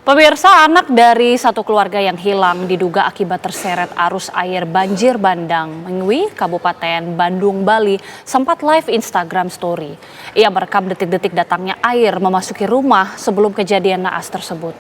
Pemirsa, anak dari satu keluarga yang hilang diduga akibat terseret arus air banjir bandang Mengwi, Kabupaten Bandung, Bali, sempat live Instagram story. Ia merekam detik-detik datangnya air memasuki rumah sebelum kejadian naas tersebut.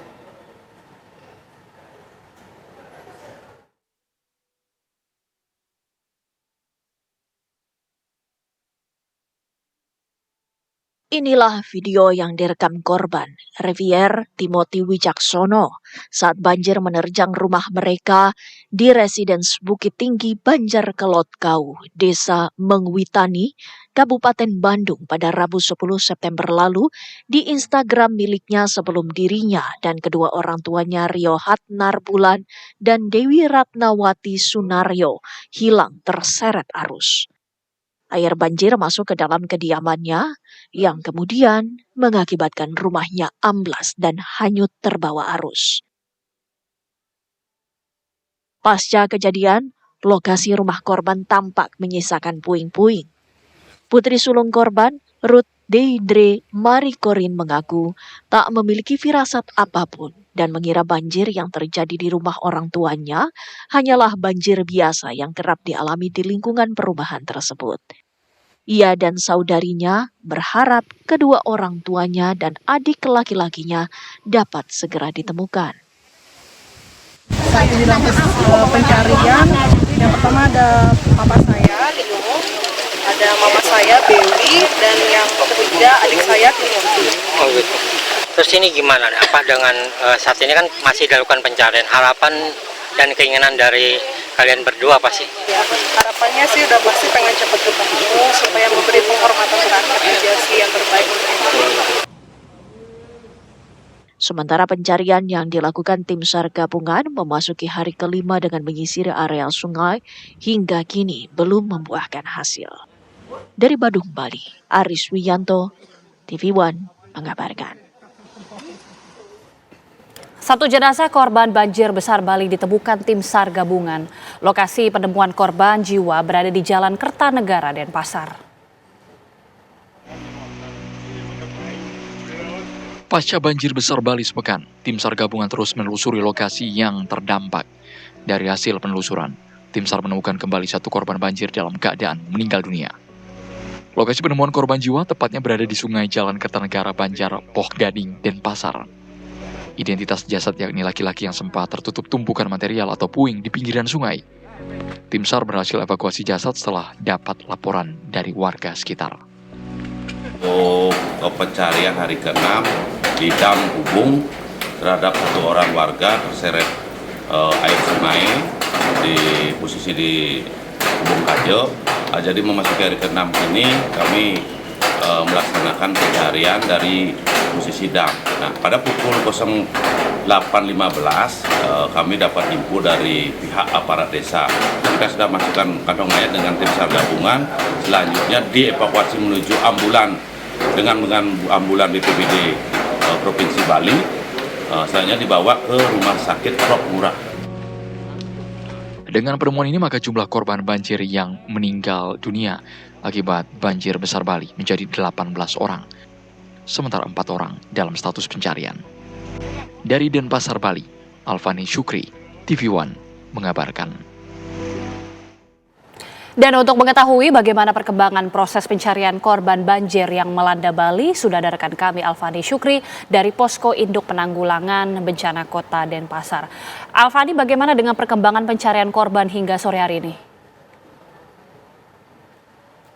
Inilah video yang direkam korban, Revier Timothy Wijaksono, saat banjir menerjang rumah mereka di Residence Bukit Tinggi Banjarkelot Kau, Desa Mengwitani, Kabupaten Bandung pada Rabu 10 September lalu di Instagram miliknya sebelum dirinya dan kedua orang tuanya Rio Hatnar Bulan dan Dewi Ratnawati Sunaryo hilang terseret arus. Air banjir masuk ke dalam kediamannya yang kemudian mengakibatkan rumahnya amblas dan hanyut terbawa arus. Pasca kejadian, lokasi rumah korban tampak menyisakan puing-puing. Putri sulung korban, Ruth Deidre Marikorin mengaku tak memiliki firasat apapun dan mengira banjir yang terjadi di rumah orang tuanya hanyalah banjir biasa yang kerap dialami di lingkungan perumahan tersebut. Ia dan saudarinya berharap kedua orang tuanya dan adik laki-lakinya dapat segera ditemukan. Saat ini dalam pencarian, yang pertama ada papa saya, Rio, ada mama saya, Bewi, dan yang ketiga adik saya, Timothy. Oh gitu. Terus ini gimana? Apa dengan saat ini kan masih dilakukan pencarian, harapan dan keinginan dari kalian berdua apa sih? Ya, harapannya sih udah pasti pengen cepat ketemu supaya memberi penghormatan terakhir aja sih yang terbaik untuk Indonesia. Sementara pencarian yang dilakukan tim SAR gabungan memasuki hari kelima dengan menyisir areal sungai hingga kini belum membuahkan hasil. Dari Bandung, Bali, Aris Wiyanto, TV One mengabarkan. Satu jenazah korban banjir besar Bali ditemukan tim SAR gabungan. Lokasi penemuan korban jiwa berada di Jalan Kertanegara, Denpasar. Pasca banjir besar Bali sepekan, tim SAR gabungan terus menelusuri lokasi yang terdampak. Dari hasil penelusuran, tim SAR menemukan kembali satu korban banjir dalam keadaan meninggal dunia. Lokasi penemuan korban jiwa tepatnya berada di Sungai Jalan Kertanegara, Banjar, Poh Gading, Denpasar. Identitas jasad yakni laki-laki yang sempat tertutup tumpukan material atau puing di pinggiran sungai. Tim SAR berhasil evakuasi jasad setelah dapat laporan dari warga sekitar. Untuk pencarian hari ke-6 di Dam Hubung terhadap satu orang warga terseret air sungai di posisi di Hubung Kajo. Jadi memasuki hari ke-6 ini kami melaksanakan pencarian dari posisi dam. Nah, pada pukul 08.15 kami dapat info dari pihak aparat desa. Kita sudah masukkan kantong mayat dengan tim SAR gabungan. Selanjutnya dievakuasi menuju ambulan dengan ambulan BPBD Provinsi Bali. Selanjutnya dibawa ke Rumah Sakit Prof Murah. Dengan penemuan ini maka jumlah korban banjir yang meninggal dunia akibat banjir besar Bali menjadi 18 orang. Sementara 4 orang dalam status pencarian. Dari Denpasar, Bali, Alfani Syukri, TV One mengabarkan. Dan untuk mengetahui bagaimana perkembangan proses pencarian korban banjir yang melanda Bali, sudah ada rekan kami Alfani Syukri dari Posko Induk Penanggulangan Bencana Kota Denpasar. Alfani, bagaimana dengan perkembangan pencarian korban hingga sore hari ini?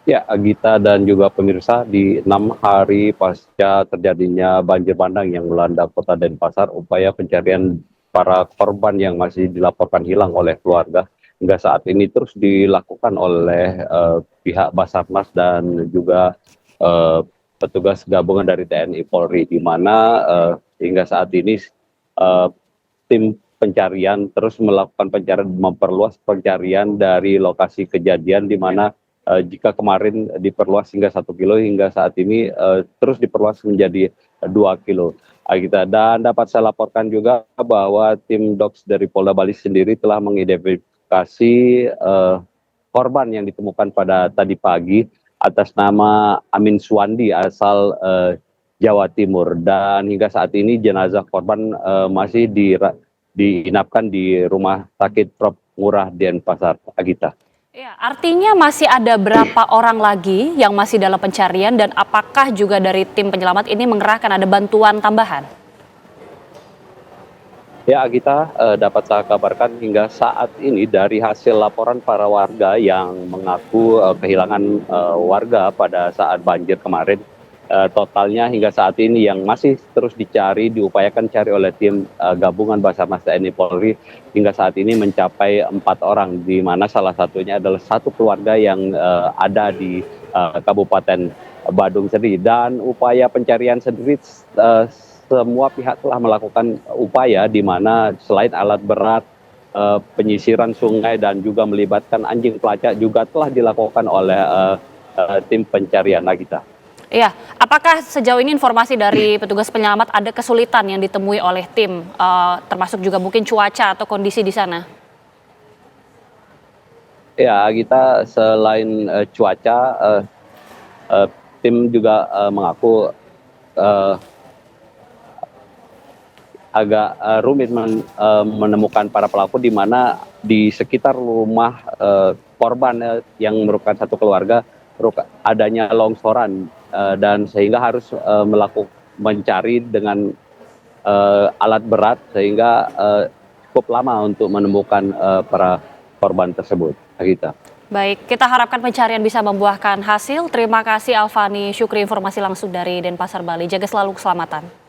Ya, Agita dan juga pemirsa, di 6 hari pasca terjadinya banjir bandang yang melanda kota Denpasar, upaya pencarian para korban yang masih dilaporkan hilang oleh keluarga hingga saat ini terus dilakukan oleh pihak Basarnas dan juga petugas gabungan dari TNI Polri, di mana hingga saat ini tim pencarian terus melakukan pencarian, memperluas pencarian dari lokasi kejadian, di mana jika kemarin diperluas hingga 1 kilo, hingga saat ini terus diperluas menjadi 2 kilo. Dan dapat saya laporkan juga bahwa tim DOPS dari Polda Bali sendiri telah mengidentifikasi korban yang ditemukan pada tadi pagi atas nama Amin Suwandi asal Jawa Timur. Dan hingga saat ini jenazah korban masih diinapkan di Rumah Sakit Prof. Ngurah Denpasar, Agita. Ya, artinya masih ada berapa orang lagi yang masih dalam pencarian dan apakah juga dari tim penyelamat ini mengerahkan ada bantuan tambahan? Ya, kita dapat saya kabarkan hingga saat ini dari hasil laporan para warga yang mengaku kehilangan warga pada saat banjir kemarin, totalnya hingga saat ini yang masih terus diupayakan cari oleh tim gabungan Basarnas TNI Polri hingga saat ini mencapai 4 orang, di mana salah satunya adalah satu keluarga yang ada di Kabupaten Badung sendiri. Dan upaya pencarian sendiri semua pihak telah melakukan upaya di mana selain alat berat, penyisiran sungai dan juga melibatkan anjing pelacak juga telah dilakukan oleh tim pencarian Nagita. Iya, apakah sejauh ini informasi dari petugas penyelamat ada kesulitan yang ditemui oleh tim, termasuk juga mungkin cuaca atau kondisi di sana? Ya, kita selain cuaca, tim juga mengaku agak rumit menemukan para pelaku, di mana di sekitar rumah korban yang merupakan satu keluarga adanya longsoran, dan sehingga harus mencari dengan alat berat sehingga cukup lama untuk menemukan para korban tersebut. Kita. Baik, kita harapkan pencarian bisa membuahkan hasil. Terima kasih Alfani Syukri, informasi langsung dari Denpasar, Bali. Jaga selalu keselamatan.